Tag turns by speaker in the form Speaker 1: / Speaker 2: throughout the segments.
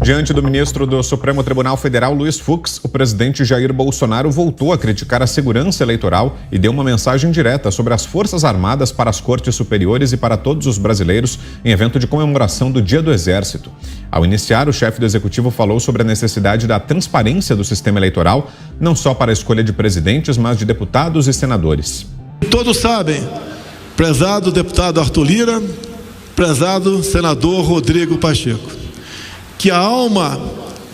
Speaker 1: Diante do ministro do Supremo Tribunal Federal, Luiz Fux, o presidente Jair Bolsonaro voltou a criticar a segurança eleitoral e deu uma mensagem direta sobre as Forças Armadas para as Cortes Superiores e para todos os brasileiros em evento de comemoração do Dia do Exército. Ao iniciar, o chefe do Executivo falou sobre a necessidade da transparência do sistema eleitoral, não só para a escolha de presidentes, mas de deputados e senadores.
Speaker 2: Todos sabem, prezado deputado Arthur Lira, prezado senador Rodrigo Pacheco, que a alma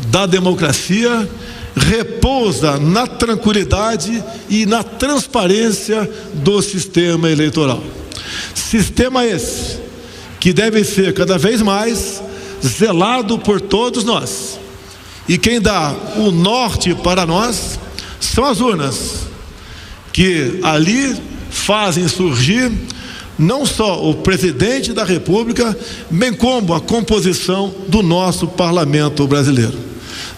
Speaker 2: da democracia repousa na tranquilidade e na transparência do sistema eleitoral. Sistema esse que deve ser cada vez mais zelado por todos nós. E quem dá o norte para nós são as urnas, que ali fazem surgir não só o presidente da República, bem como a composição do nosso parlamento brasileiro.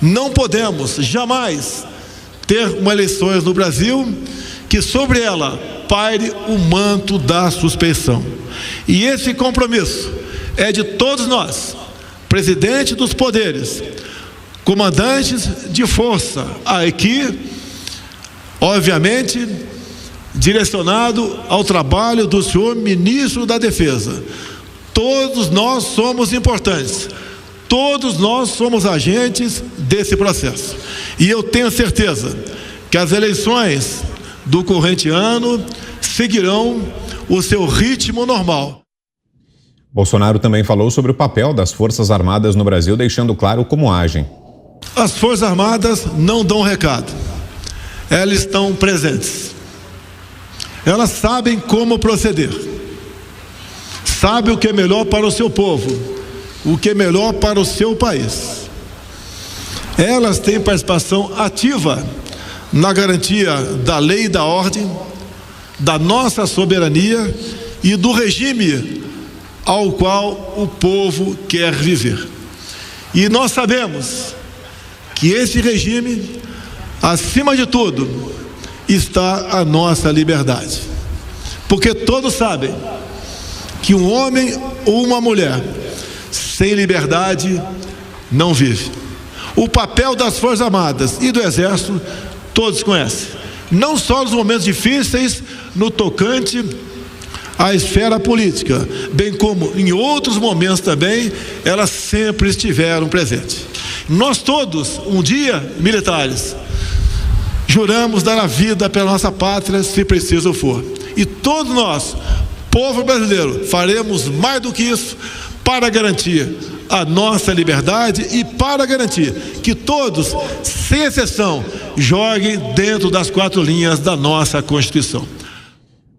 Speaker 2: Não podemos jamais ter uma eleições no Brasil que sobre ela paire o manto da suspeição. E esse compromisso é de todos nós, presidente dos poderes, comandantes de força, aqui, obviamente, direcionado ao trabalho do senhor ministro da Defesa. Todos nós somos importantes, todos nós somos agentes desse processo. E eu tenho certeza que as eleições do corrente ano seguirão o seu ritmo normal.
Speaker 1: Bolsonaro também falou sobre o papel das Forças Armadas no Brasil, deixando claro como agem.
Speaker 2: As Forças Armadas não dão recado, elas estão presentes. Elas sabem como proceder, sabem o que é melhor para o seu povo, o que é melhor para o seu país. Elas têm participação ativa na garantia da lei e da ordem, da nossa soberania e do regime ao qual o povo quer viver. E nós sabemos que esse regime, acima de tudo, está a nossa liberdade, porque todos sabem que um homem ou uma mulher sem liberdade não vive. O papel das Forças Armadas e do Exército todos conhecem, não só nos momentos difíceis no tocante à esfera política, bem como em outros momentos também, elas sempre estiveram presentes. Nós todos, um dia, militares, juramos dar a vida pela nossa pátria, se preciso for. E todos nós, povo brasileiro, faremos mais do que isso para garantir a nossa liberdade e para garantir que todos, sem exceção, joguem dentro das 4 linhas da nossa Constituição.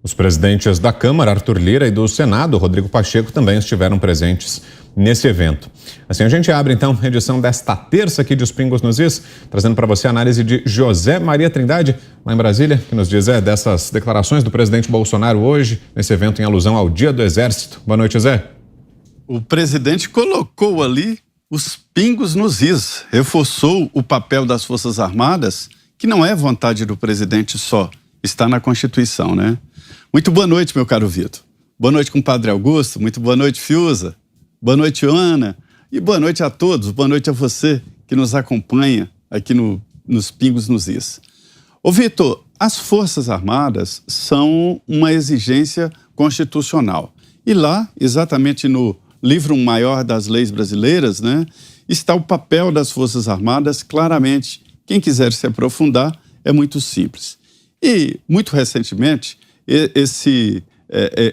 Speaker 1: Os presidentes da Câmara, Arthur Lira, e do Senado, Rodrigo Pacheco, também estiveram presentes nesse evento. Assim, a gente abre, então, a edição desta terça aqui de Os Pingos nos Is, trazendo para você a análise de José Maria Trindade, lá em Brasília, que nos diz dessas declarações do presidente Bolsonaro hoje, nesse evento em alusão ao Dia do Exército. Boa noite, José.
Speaker 3: O presidente colocou ali os pingos nos is, reforçou o papel das Forças Armadas, que não é vontade do presidente só, está na Constituição, né? Muito boa noite, meu caro Vitor. Boa noite, compadre Augusto. Muito boa noite, Fiuza. Boa noite, Ana. E boa noite a todos. Boa noite a você que nos acompanha aqui nos Pingos nos Is. Ô, Vitor, as Forças Armadas são uma exigência constitucional. E lá, exatamente no livro maior das leis brasileiras, né, está o papel das Forças Armadas claramente. Quem quiser se aprofundar, é muito simples. E, muito recentemente,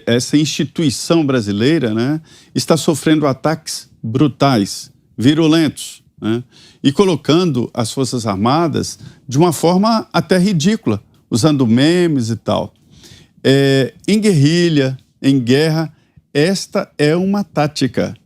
Speaker 3: essa instituição brasileira, né, está sofrendo ataques brutais, virulentos, né, e colocando as Forças Armadas de uma forma até ridícula, usando memes e tal. Em guerrilha, em guerra, esta é uma tática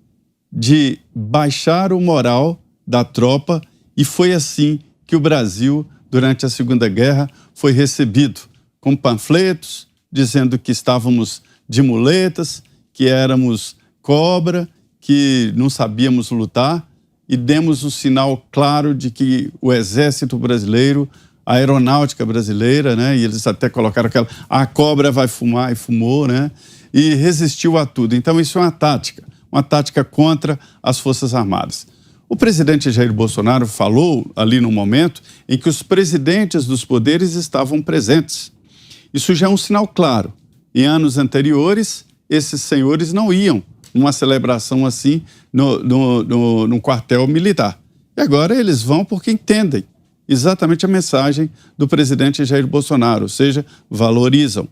Speaker 3: de baixar o moral da tropa, e foi assim que o Brasil, durante a Segunda Guerra, foi recebido, com panfletos, dizendo que estávamos de muletas, que éramos cobra, que não sabíamos lutar, e demos um sinal claro de que o Exército brasileiro, a aeronáutica brasileira, né, e eles até colocaram a cobra vai fumar, e fumou, né, e resistiu a tudo. Então isso é uma tática contra as Forças Armadas. O presidente Jair Bolsonaro falou ali no momento em que os presidentes dos poderes estavam presentes. Isso já é um sinal claro. Em anos anteriores, esses senhores não iam numa celebração assim num quartel militar. E agora eles vão porque entendem exatamente a mensagem do presidente Jair Bolsonaro, ou seja, valorizam.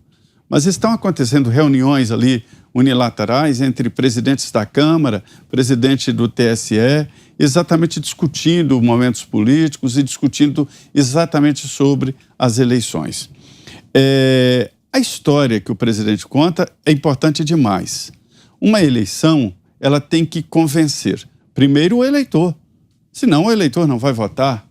Speaker 3: Mas estão acontecendo reuniões ali unilaterais entre presidentes da Câmara, presidente do TSE, exatamente discutindo momentos políticos e discutindo exatamente sobre as eleições. A história que o presidente conta é importante demais. Uma eleição, ela tem que convencer, primeiro o eleitor, senão o eleitor não vai votar.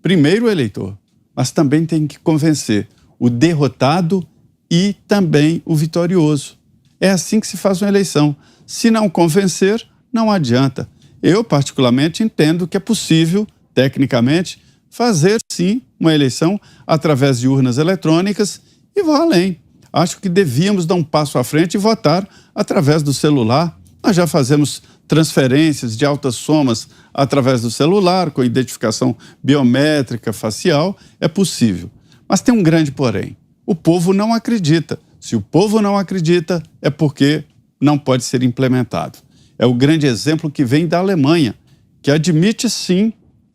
Speaker 3: Primeiro o eleitor, mas também tem que convencer o derrotado e também o vitorioso. É assim que se faz uma eleição. Se não convencer, não adianta. Eu, particularmente, entendo que é possível, tecnicamente, fazer, sim, uma eleição através de urnas eletrônicas e vou além. Acho que devíamos dar um passo à frente e votar através do celular. Nós já fazemos transferências de altas somas através do celular, com identificação biométrica, facial, é possível. Mas tem um grande porém. O povo não acredita. Se o povo não acredita, é porque não pode ser implementado. É o grande exemplo que vem da Alemanha, que admite, sim,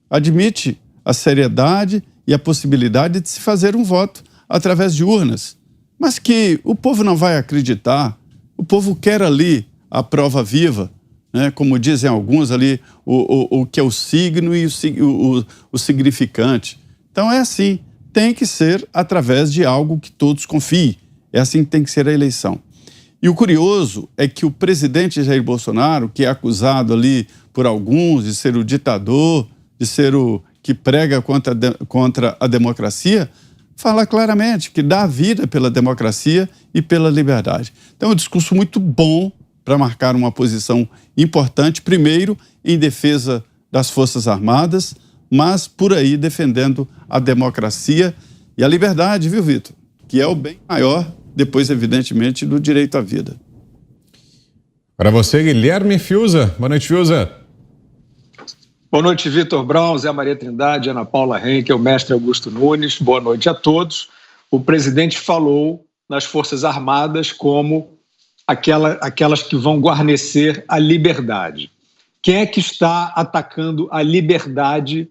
Speaker 3: admite a seriedade e a possibilidade de se fazer um voto através de urnas. Mas que o povo não vai acreditar, o povo quer ali a prova viva, né? Como dizem alguns ali, o que é o signo e o significante. Então é assim, tem que ser através de algo que todos confiem. É assim que tem que ser a eleição. E o curioso é que o presidente Jair Bolsonaro, que é acusado ali por alguns de ser o ditador, de ser o que prega contra a democracia, fala claramente que dá a vida pela democracia e pela liberdade. Então é um discurso muito bom para marcar uma posição importante, primeiro em defesa das Forças Armadas, mas por aí defendendo a democracia e a liberdade, viu, Vitor? Que é o bem maior, depois, evidentemente, do direito à vida.
Speaker 1: Para você, Guilherme Fiuza. Boa noite, Fiuza.
Speaker 4: Boa noite, Vitor Brown, Zé Maria Trindade, Ana Paula Henkel, mestre Augusto Nunes. Boa noite a todos. O presidente falou nas Forças Armadas como aquelas que vão guarnecer a liberdade. Quem é que está atacando a liberdade,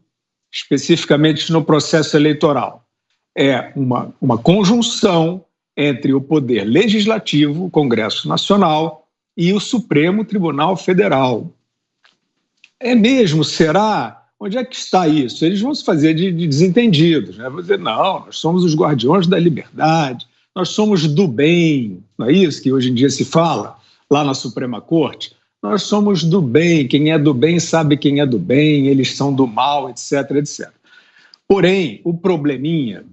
Speaker 4: especificamente no processo eleitoral? É uma conjunção entre o poder legislativo, o Congresso Nacional, e o Supremo Tribunal Federal. É mesmo? Será? Onde é que está isso? Eles vão se fazer de desentendidos, né? Vão dizer, não, nós somos os guardiões da liberdade, nós somos do bem, não é isso que hoje em dia se fala lá na Suprema Corte? Nós somos do bem, quem é do bem sabe quem é do bem, eles são do mal, etc, etc. Porém, o probleminha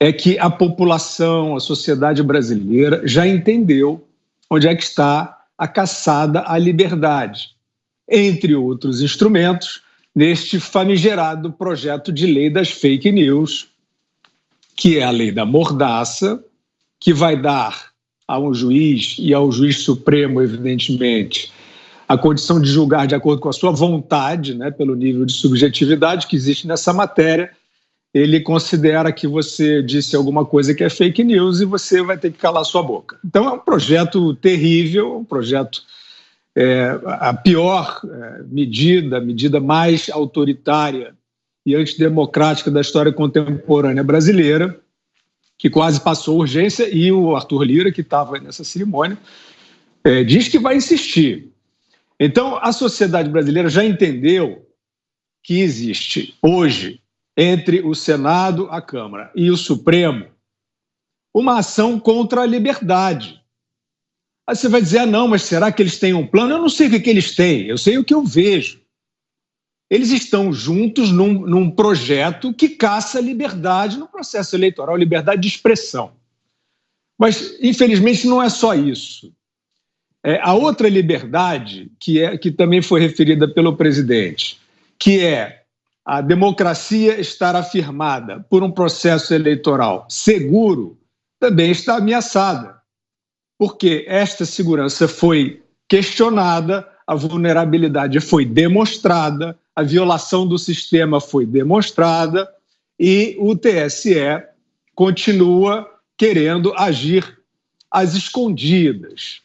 Speaker 4: é que a população, a sociedade brasileira já entendeu onde é que está a caçada à liberdade, entre outros instrumentos, neste famigerado projeto de lei das fake news, que é a lei da mordaça, que vai dar a um juiz e ao juiz supremo, evidentemente, a condição de julgar de acordo com a sua vontade, né, pelo nível de subjetividade que existe nessa matéria. Ele considera que você disse alguma coisa que é fake news e você vai ter que calar sua boca. Então é um projeto terrível, um projeto, a pior medida, a medida mais autoritária e antidemocrática da história contemporânea brasileira, que quase passou urgência, e o Arthur Lira, que estava nessa cerimônia, diz que vai insistir. Então, a sociedade brasileira já entendeu que existe hoje, entre o Senado, a Câmara e o Supremo, uma ação contra a liberdade. Aí você vai dizer, não, mas será que eles têm um plano? Eu não sei o que eles têm, eu sei o que eu vejo. Eles estão juntos num projeto que caça a liberdade no processo eleitoral, liberdade de expressão. Mas, infelizmente, não é só isso. A outra liberdade, que também foi referida pelo presidente, que é a democracia estar afirmada por um processo eleitoral seguro, também está ameaçada. Porque esta segurança foi questionada a vulnerabilidade foi demonstrada, a violação do sistema foi demonstrada e o TSE continua querendo agir às escondidas,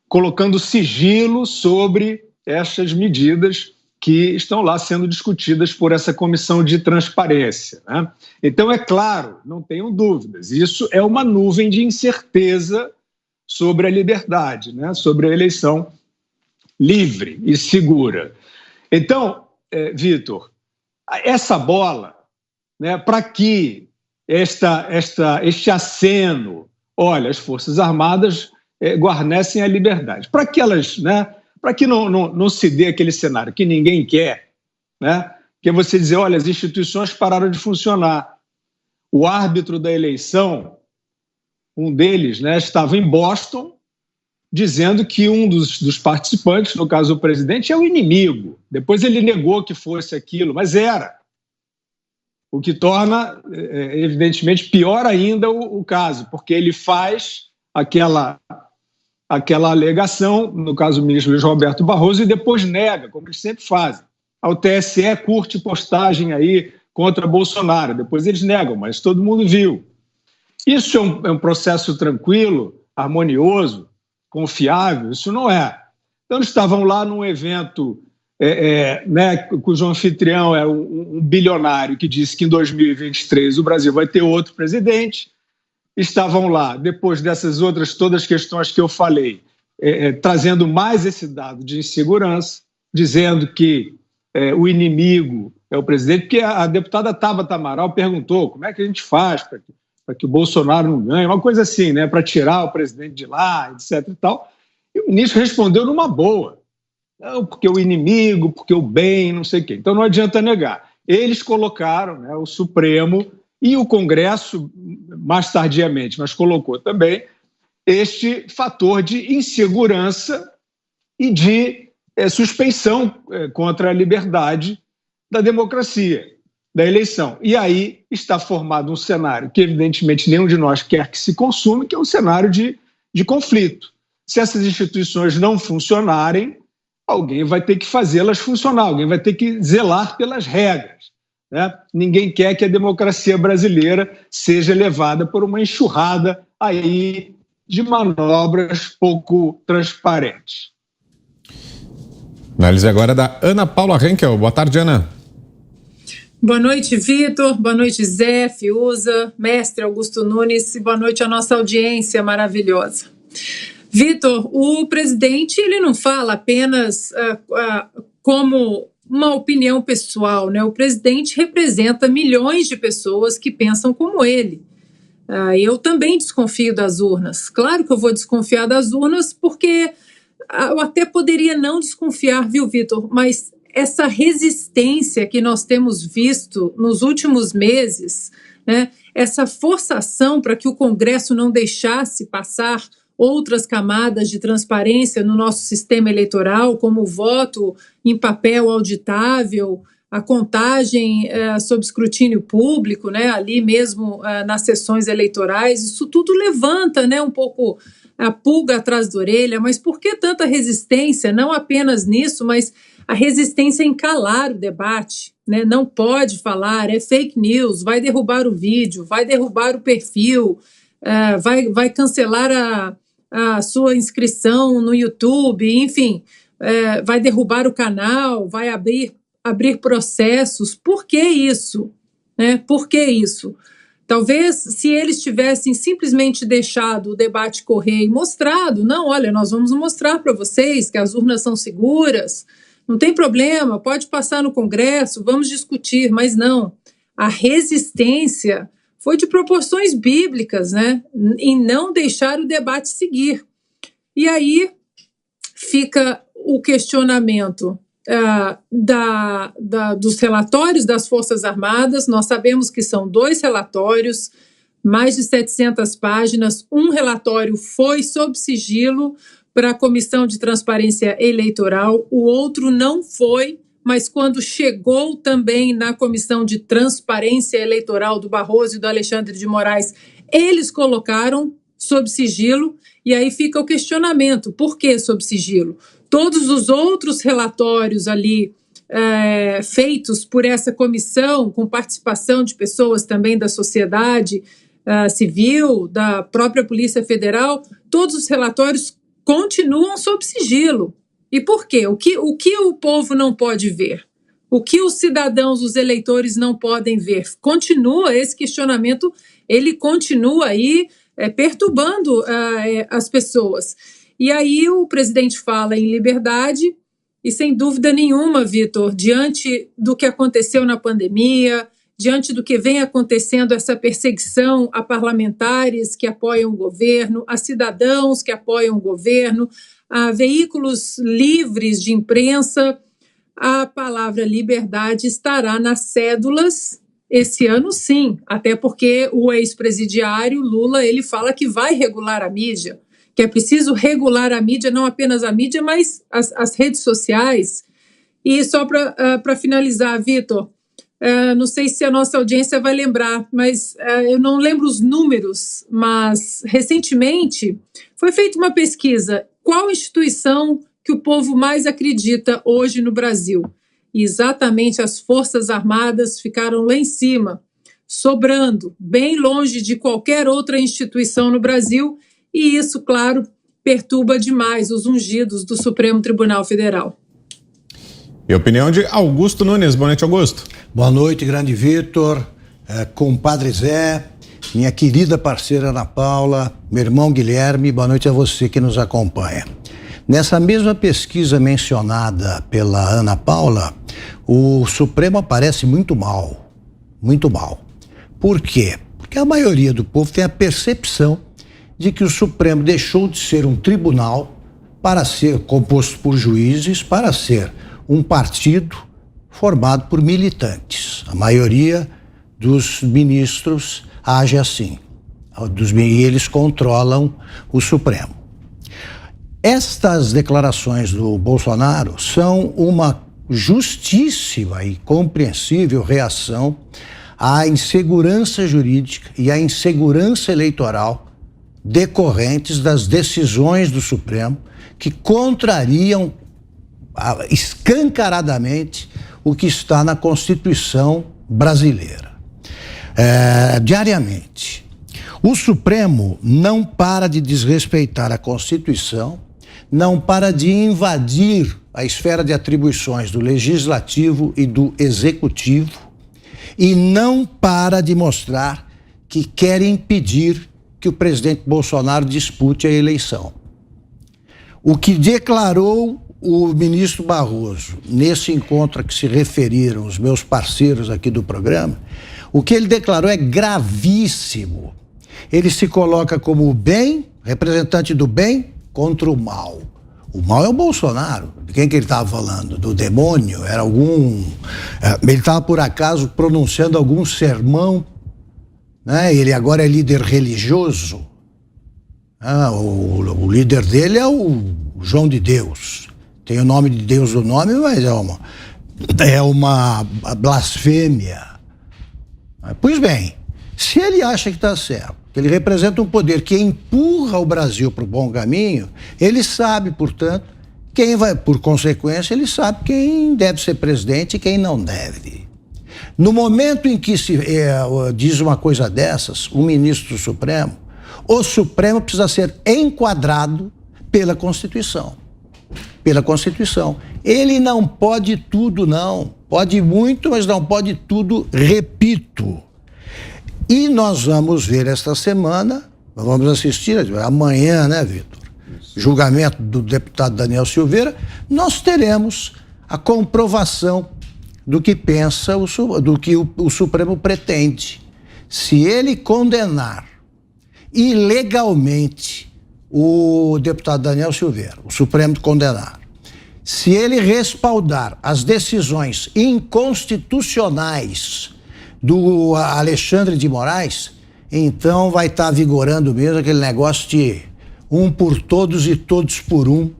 Speaker 4: colocando sigilo sobre estas medidas que estão lá sendo discutidas por essa comissão de transparência, né? Então, é claro, não tenham dúvidas, isso é uma nuvem de incerteza sobre a liberdade, né? Sobre a eleição livre e segura. Então, Vitor, essa bola, né, para que este aceno, olha, as Forças Armadas guarnecem a liberdade, para que elas, né, para que não se dê aquele cenário que ninguém quer, né, que é você dizer, olha, as instituições pararam de funcionar. O árbitro da eleição, um deles, né, estava em Boston, dizendo que um dos participantes, no caso o presidente, é o inimigo. Depois ele negou que fosse aquilo, mas era. O que torna, evidentemente, pior ainda o caso, porque ele faz aquela alegação, no caso do ministro Luiz Roberto Barroso, e depois nega, como eles sempre fazem. O TSE curte postagem aí contra Bolsonaro, depois eles negam, mas todo mundo viu. Isso é um processo tranquilo, harmonioso, confiável? Isso não é. Então, eles estavam lá num evento né, cujo anfitrião é um bilionário que disse que em 2023 o Brasil vai ter outro presidente. Estavam lá, depois dessas outras todas as questões que eu falei, trazendo mais esse dado de insegurança, dizendo que o inimigo é o presidente, porque a deputada Tabata Amaral perguntou como é que a gente faz para que o Bolsonaro não ganhe, uma coisa assim, né, para tirar o presidente de lá, etc. E tal. E o ministro respondeu numa boa. Não, porque o inimigo, porque o bem, não sei o quê. Então não adianta negar. Eles colocaram, né, o Supremo e o Congresso, mais tardiamente, mas colocou também este fator de insegurança e de suspeição contra a liberdade da democracia, da eleição. E aí está formado um cenário que, evidentemente, nenhum de nós quer que se consuma, que é um cenário de conflito. Se essas instituições não funcionarem, alguém vai ter que fazê-las funcionar, alguém vai ter que zelar pelas regras, né? Ninguém quer que a democracia brasileira seja levada por uma enxurrada aí de manobras pouco transparentes.
Speaker 1: Análise agora da Ana Paula Henkel. Boa tarde, Ana.
Speaker 5: Boa noite, Vitor. Boa noite, Zé, Fiuza, mestre Augusto Nunes, e boa noite à nossa audiência maravilhosa. Vitor, o presidente ele não fala apenas como uma opinião pessoal, né? O presidente representa milhões de pessoas que pensam como ele. Eu também desconfio das urnas. Claro que eu vou desconfiar das urnas porque eu até poderia não desconfiar, viu, Vitor? Mas essa resistência que nós temos visto nos últimos meses, né? Essa forçação para que o Congresso não deixasse passar outras camadas de transparência no nosso sistema eleitoral, como o voto em papel auditável, a contagem sob escrutínio público, né, ali mesmo nas sessões eleitorais, isso tudo levanta, né, um pouco a pulga atrás da orelha. Mas por que tanta resistência? Não apenas nisso, mas a resistência em calar o debate, né? Não pode falar, é fake news, vai derrubar o vídeo, vai derrubar o perfil, vai cancelar a sua inscrição no YouTube, enfim, vai derrubar o canal, vai abrir processos. Por que isso? Né? Por que isso? Talvez se eles tivessem simplesmente deixado o debate correr e mostrado, não, olha, nós vamos mostrar para vocês que as urnas são seguras, não tem problema, pode passar no Congresso, vamos discutir, mas não. A resistência foi de proporções bíblicas, né, em não deixar o debate seguir. E aí fica o questionamento dos relatórios das Forças Armadas. Nós sabemos que são 2 relatórios, mais de 700 páginas. Um relatório foi sob sigilo para a Comissão de Transparência Eleitoral, o outro não foi, mas quando chegou também na Comissão de Transparência Eleitoral do Barroso e do Alexandre de Moraes, eles colocaram sob sigilo. E aí fica o questionamento: por que sob sigilo? todos os outros relatórios ali feitos por essa comissão, com participação de pessoas também da sociedade civil, da própria Polícia Federal, todos os relatórios continuam sob sigilo. E por quê? O que o povo não pode ver? O que os cidadãos, os eleitores não podem ver? Continua esse questionamento, ele continua aí perturbando as pessoas. E aí o presidente fala em liberdade e, sem dúvida nenhuma, Vitor, diante do que aconteceu na pandemia, diante do que vem acontecendo, essa perseguição a parlamentares que apoiam o governo, a cidadãos que apoiam o governo, a veículos livres de imprensa, a palavra liberdade estará nas cédulas esse ano, sim, até porque o ex-presidiário Lula, ele fala que vai regular a mídia, que é preciso regular a mídia, não apenas a mídia, mas as redes sociais. E só para finalizar, Vitor, não sei se a nossa audiência vai lembrar, mas eu não lembro os números, mas recentemente foi feita uma pesquisa. Qual instituição que o povo mais acredita hoje no Brasil? E exatamente as Forças Armadas ficaram lá em cima, sobrando, bem longe de qualquer outra instituição no Brasil, e isso, claro, perturba demais os ungidos do Supremo Tribunal Federal.
Speaker 1: E a opinião de Augusto Nunes. Boa noite, Augusto.
Speaker 6: Boa noite, grande Vitor, compadre Zé, minha querida parceira Ana Paula, meu irmão Guilherme, boa noite a você que nos acompanha. Nessa mesma pesquisa mencionada pela Ana Paula, o Supremo aparece muito mal, muito mal. Por quê? Porque a maioria do povo tem a percepção de que o Supremo deixou de ser um tribunal para ser composto por juízes, para ser um partido formado por militantes. A maioria dos ministros age assim, e eles controlam o Supremo. Estas declarações do Bolsonaro são uma justíssima e compreensível reação à insegurança jurídica e à insegurança eleitoral decorrentes das decisões do Supremo que contrariam escancaradamente o que está na Constituição brasileira. Diariamente, o Supremo não para de desrespeitar a Constituição, não para de invadir a esfera de atribuições do Legislativo e do Executivo e não para de mostrar que quer impedir que o presidente Bolsonaro dispute a eleição. O que declarou o ministro Barroso, nesse encontro a que se referiram os meus parceiros aqui do programa, o que ele declarou é gravíssimo. Ele se coloca como o bem, representante do bem, contra o mal. O mal é o Bolsonaro. De quem que ele estava falando? Do demônio? Era algum... Ele estava, por acaso, pronunciando algum sermão, né? Ele agora é líder religioso. O líder dele é o João de Deus. Tem o nome de Deus no nome, mas é uma blasfêmia. Pois bem, se ele acha que está certo, que ele representa um poder que empurra o Brasil para o bom caminho, ele sabe, portanto, por consequência, ele sabe quem deve ser presidente e quem não deve. No momento em que se diz uma coisa dessas, o ministro do Supremo, o Supremo precisa ser enquadrado pela Constituição. Pela Constituição. Ele não pode tudo, não. Pode muito, mas não pode tudo, repito. E nós vamos ver esta semana, vamos assistir amanhã, né, Vitor? Julgamento do deputado Daniel Silveira, nós teremos a comprovação do que pensa, do que o Supremo pretende. Se ele condenar ilegalmente o deputado Daniel Silveira, o Supremo condenar, se ele respaldar as decisões inconstitucionais do Alexandre de Moraes, então vai estar vigorando mesmo aquele negócio de um por todos e todos por um,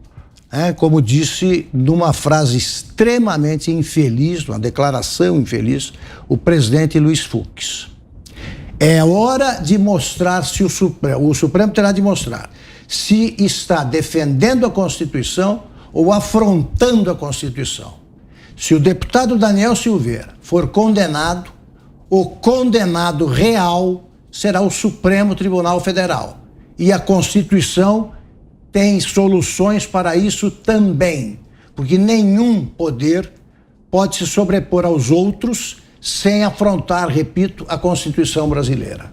Speaker 6: né? Como disse numa frase extremamente infeliz, uma declaração infeliz, o presidente Luiz Fux. É hora de mostrar se o Supremo terá de mostrar se está defendendo a Constituição ou afrontando a Constituição. Se o deputado Daniel Silveira for condenado, o condenado real será o Supremo Tribunal Federal. E a Constituição tem soluções para isso também, porque nenhum poder pode se sobrepor aos outros sem afrontar, repito, a Constituição brasileira.